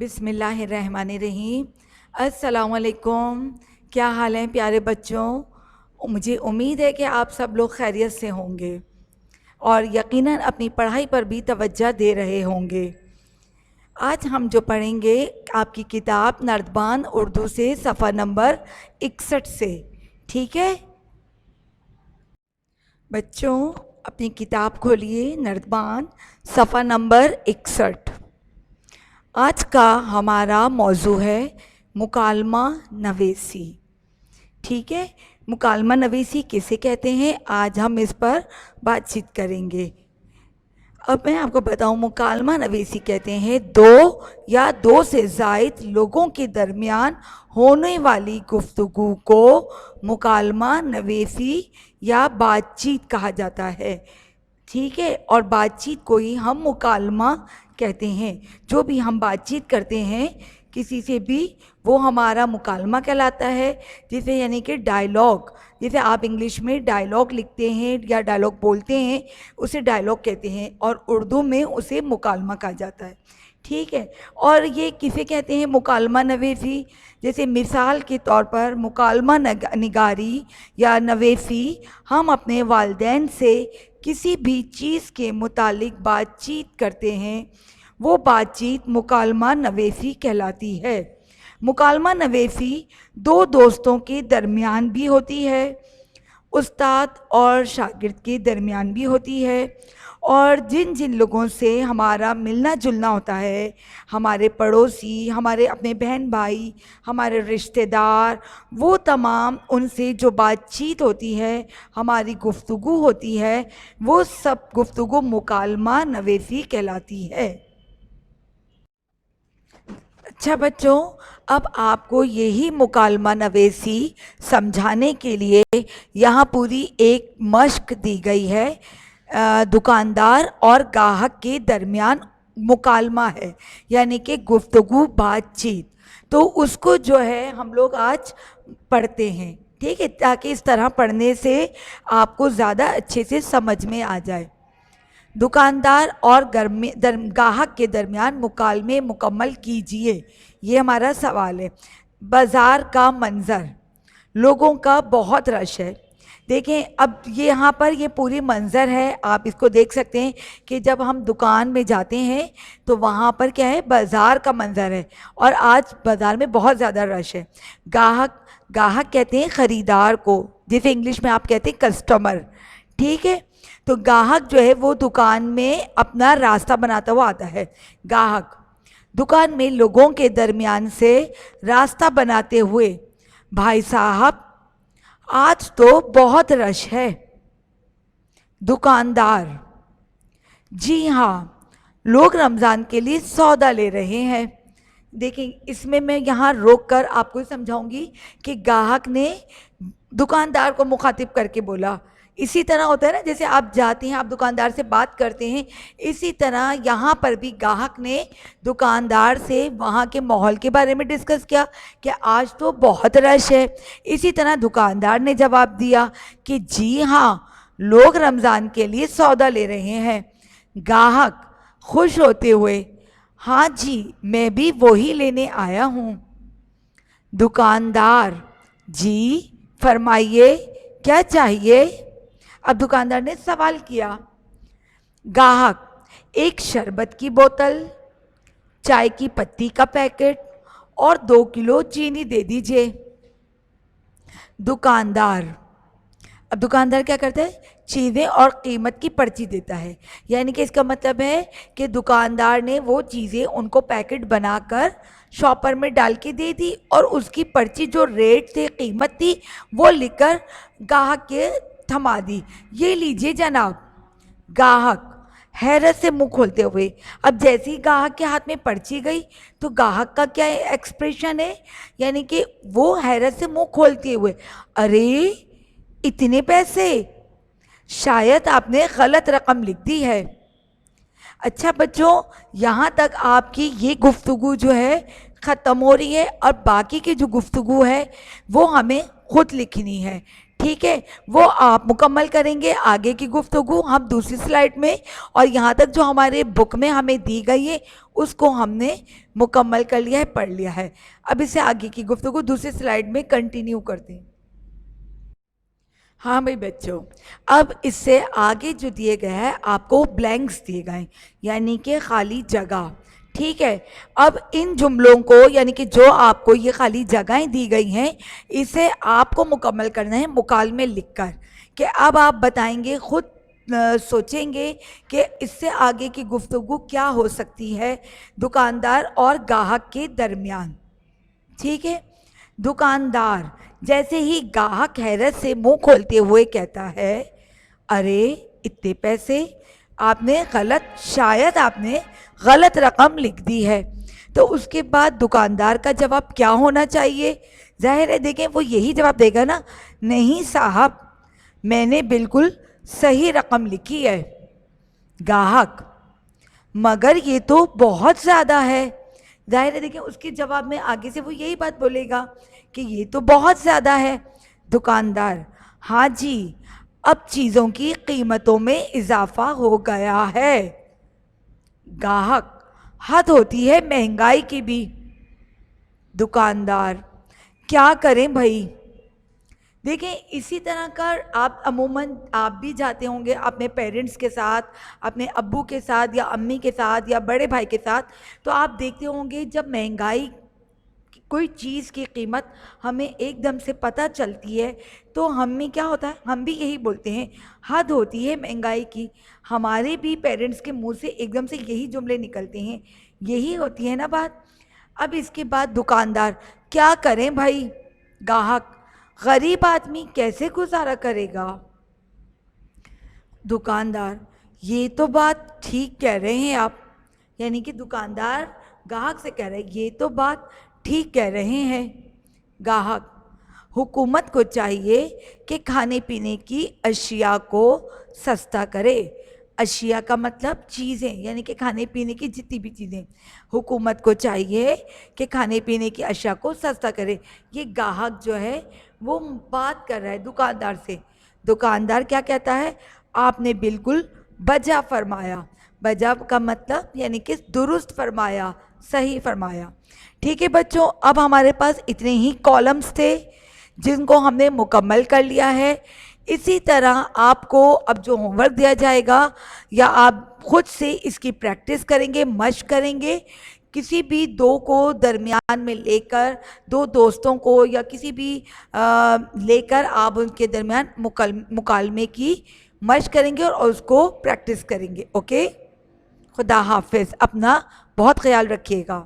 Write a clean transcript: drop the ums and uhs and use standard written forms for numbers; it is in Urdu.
بسم اللہ الرحمن الرحیم۔ السلام علیکم، کیا حال ہیں پیارے بچوں؟ مجھے امید ہے کہ آپ سب لوگ خیریت سے ہوں گے اور یقیناً اپنی پڑھائی پر بھی توجہ دے رہے ہوں گے۔ آج ہم جو پڑھیں گے آپ کی کتاب نردبان اردو سے صفحہ نمبر 61 سے، ٹھیک ہے بچوں؟ اپنی کتاب کھولیے، نردبان صفحہ نمبر 61۔ آج کا ہمارا موضوع ہے مکالمہ نویسی، ٹھیک ہے؟ مکالمہ نویسی کسے کہتے ہیں، آج ہم اس پر بات چیت کریں گے۔ اب میں آپ کو بتاؤں، مکالمہ نویسی کہتے ہیں دو یا دو سے زائد لوگوں کے درمیان ہونے والی گفتگو کو مکالمہ نویسی یا بات چیت کہا جاتا ہے، ٹھیک ہے؟ اور بات چیت کو ہی ہم مکالمہ کہتے ہیں۔ جو بھی ہم بات چیت کرتے ہیں کسی سے بھی، وہ ہمارا مکالمہ کہلاتا ہے، جسے یعنی کہ ڈائیلاگ، جسے آپ انگلش میں ڈائیلاگ لکھتے ہیں یا ڈائیلاگ بولتے ہیں، اسے ڈائیلاگ کہتے ہیں، اور اردو میں اسے مکالمہ کہا جاتا ہے، ٹھیک ہے؟ اور یہ کسے کہتے ہیں مکالمہ نویسی؟ جیسے مثال کے طور پر مکالمہ نگاری یا نویسی، ہم اپنے والدین سے کسی بھی چیز کے متعلق بات چیت کرتے ہیں، وہ بات چیت مکالمہ نویسی کہلاتی ہے۔ مکالمہ نویسی دو دوستوں کے درمیان بھی ہوتی ہے، استاد اور شاگرد کے درمیان بھی ہوتی ہے، اور جن جن لوگوں سے ہمارا ملنا جلنا ہوتا ہے، ہمارے پڑوسی، ہمارے اپنے بہن بھائی، ہمارے رشتہ دار، وہ تمام ان سے جو بات چیت ہوتی ہے، ہماری گفتگو ہوتی ہے، وہ سب گفتگو مکالمہ نویسی کہلاتی ہے۔ اچھا بچوں، اب آپ کو یہی مکالمہ نویسی سمجھانے کے لیے یہاں پوری ایک مشق دی گئی ہے۔ دکاندار اور گاہک کے درمیان مکالمہ ہے، یعنی کہ گفتگو بات چیت، تو اس کو جو ہے ہم لوگ آج پڑھتے ہیں، ٹھیک ہے؟ تاکہ اس طرح پڑھنے سے آپ کو زیادہ اچھے سے سمجھ میں آ جائے۔ دکاندار اور گاہک کے درمیان مکالمے مکمل کیجئے، یہ ہمارا سوال ہے۔ بازار کا منظر، لوگوں کا بہت رش ہے۔ دیکھیں اب یہاں پر یہ پوری منظر ہے، آپ اس کو دیکھ سکتے ہیں کہ جب ہم دکان میں جاتے ہیں تو وہاں پر کیا ہے، بازار کا منظر ہے، اور آج بازار میں بہت زیادہ رش ہے۔ گاہک کہتے ہیں خریدار کو، جسے انگلش میں آپ کہتے ہیں کسٹمر، ٹھیک ہے؟ تو گاہک جو ہے وہ دکان میں اپنا راستہ بناتا ہوا آتا ہے۔ گاہک دکان میں لوگوں کے درمیان سے راستہ بناتے ہوئے، بھائی صاحب آج تو بہت رش ہے۔ دکاندار، جی ہاں، لوگ رمضان کے لیے سودا لے رہے ہیں۔ دیکھیں اس میں یہاں روک کر آپ کو سمجھاؤں گی کہ گاہک نے دکاندار کو مخاطب کر کے بولا۔ اسی طرح ہوتا ہے نا، جیسے آپ جاتے ہیں، آپ دکاندار سے بات کرتے ہیں، اسی طرح یہاں پر بھی گاہک نے دکاندار سے وہاں کے ماحول کے بارے میں ڈسکس کیا کہ آج تو بہت رش ہے۔ اسی طرح دکاندار نے جواب دیا کہ جی ہاں، لوگ رمضان کے لیے سودا لے رہے ہیں۔ گاہک خوش ہوتے ہوئے، ہاں جی میں بھی وہی لینے آیا ہوں۔ دکاندار، جی فرمائیے کیا چاہیے؟ اب دکاندار نے سوال کیا۔ گاہک، ایک شربت کی بوتل، چائے کی پتی کا پیکٹ اور 2 کلو چینی دے دیجئے۔ دکاندار، اب دکاندار کیا کرتا ہے، چیزیں اور قیمت کی پرچی دیتا ہے، یعنی کہ اس کا مطلب ہے کہ دکاندار نے وہ چیزیں ان کو پیکٹ بنا کر شاپر میں ڈال کے دے دی، اور اس کی پرچی جو ریٹ تھے، قیمت تھی، وہ لکھ کر گاہک کے تھما دی۔ یہ لیجئے جناب۔ گاہک حیرت سے منہ کھولتے ہوئے، اب جیسے ہی گاہک کے ہاتھ میں پرچی گئی تو گاہک کا کیا ایکسپریشن ہے، یعنی کہ وہ حیرت سے منہ کھولتے ہوئے، ارے اتنے پیسے، شاید آپ نے غلط رقم لکھ دی ہے۔ اچھا بچوں، یہاں تک آپ کی یہ گفتگو جو ہے ختم ہو رہی ہے، اور باقی کی جو گفتگو ہے وہ ہمیں خود لکھنی ہے، ٹھیک ہے، وہ آپ مکمل کریں گے آگے کی گفتگو ہم دوسری سلائیڈ میں، اور یہاں تک جو ہمارے بک میں ہمیں دی گئی ہے اس کو ہم نے مکمل کر لیا ہے، پڑھ لیا ہے۔ اب اسے آگے کی گفتگو دوسری سلائیڈ میں کنٹینیو کرتے ہیں۔ ہاں بھائی بچوں، اب اس سے آگے جو دیے گئے ہیں آپ کو بلینکس دیے گئے ہیں، یعنی کہ خالی جگہ۔ ٹھیک ہے، اب ان جملوں کو یعنی کہ جو آپ کو یہ خالی جگہیں دی گئی ہیں اسے آپ کو مکمل کرنا ہے مکالمے لکھ کر، کہ اب آپ بتائیں گے، خود سوچیں گے کہ اس سے آگے کی گفتگو کیا ہو سکتی ہے دکاندار اور گاہک کے درمیان۔ ٹھیک ہے، دکاندار جیسے ہی گاہک حیرت سے منہ کھولتے ہوئے کہتا ہے، ارے اتنے پیسے، آپ نے شاید آپ نے غلط رقم لکھ دی ہے، تو اس کے بعد دکاندار کا جواب کیا ہونا چاہیے؟ ظاہر ہے دیکھیں وہ یہی جواب دے گا نا، نہیں صاحب میں نے بالکل صحیح رقم لکھی ہے۔ گاہک، مگر یہ تو بہت زیادہ ہے۔ ظاہر ہے دیکھیں اس کے جواب میں آگے سے وہ یہی بات بولے گا کہ یہ تو بہت زیادہ ہے۔ دکاندار، ہاں جی اب چیزوں کی قیمتوں میں اضافہ ہو گیا ہے۔ گاہک، حد ہوتی ہے مہنگائی کی بھی۔ دکاندار، کیا کریں بھائی؟ دیکھیں اسی طرح کا آپ عموماً آپ بھی جاتے ہوں گے اپنے پیرنٹس کے ساتھ، اپنے ابو کے ساتھ یا امی کے ساتھ یا بڑے بھائی کے ساتھ، تو آپ دیکھتے ہوں گے جب مہنگائی کوئی چیز کی قیمت ہمیں ایک دم سے پتہ چلتی ہے تو ہمیں کیا ہوتا ہے، ہم بھی یہی بولتے ہیں حد ہوتی ہے مہنگائی کی۔ ہمارے بھی پیرنٹس کے منہ سے ایک دم سے یہی جملے نکلتے ہیں، یہی ہوتی ہے نا بات۔ اب اس کے بعد دکاندار، کیا کریں بھائی؟ گاہک، غریب آدمی کیسے گزارا کرے گا؟ دکاندار، یہ تو بات ٹھیک کہہ رہے ہیں آپ، یعنی کہ دکاندار گاہک سے کہہ رہے ہیں یہ تو بات ٹھیک کہہ رہے ہیں۔ گاہک، حکومت کو چاہیے کہ کھانے پینے کی اشیاء کو سستا کرے۔ اشیاء کا مطلب چیزیں، یعنی کہ کھانے پینے کی جتنی بھی چیزیں، حکومت کو چاہیے کہ کھانے پینے کی اشیاء کو سستا کرے۔ یہ گاہک جو ہے وہ بات کر رہا ہے دکاندار سے۔ دکاندار کیا کہتا ہے؟ آپ نے بالکل بجا فرمایا۔ بجا کا مطلب یعنی کہ درست فرمایا، صحیح فرمایا۔ ٹھیک ہے بچوں، اب ہمارے پاس اتنے ہی کالمز تھے جن کو ہم نے مکمل کر لیا ہے۔ اسی طرح آپ کو اب جو ہوم ورک دیا جائے گا یا آپ خود سے اس کی پریکٹس کریں گے، مشق کریں گے، کسی بھی دو کو درمیان میں لے کر، دو دوستوں کو یا کسی بھی لے کر آپ ان کے درمیان مکالمے کی مشق کریں گے اور اس کو پریکٹس کریں گے۔ اوکے، خدا حافظ، اپنا بہت خیال رکھیے گا۔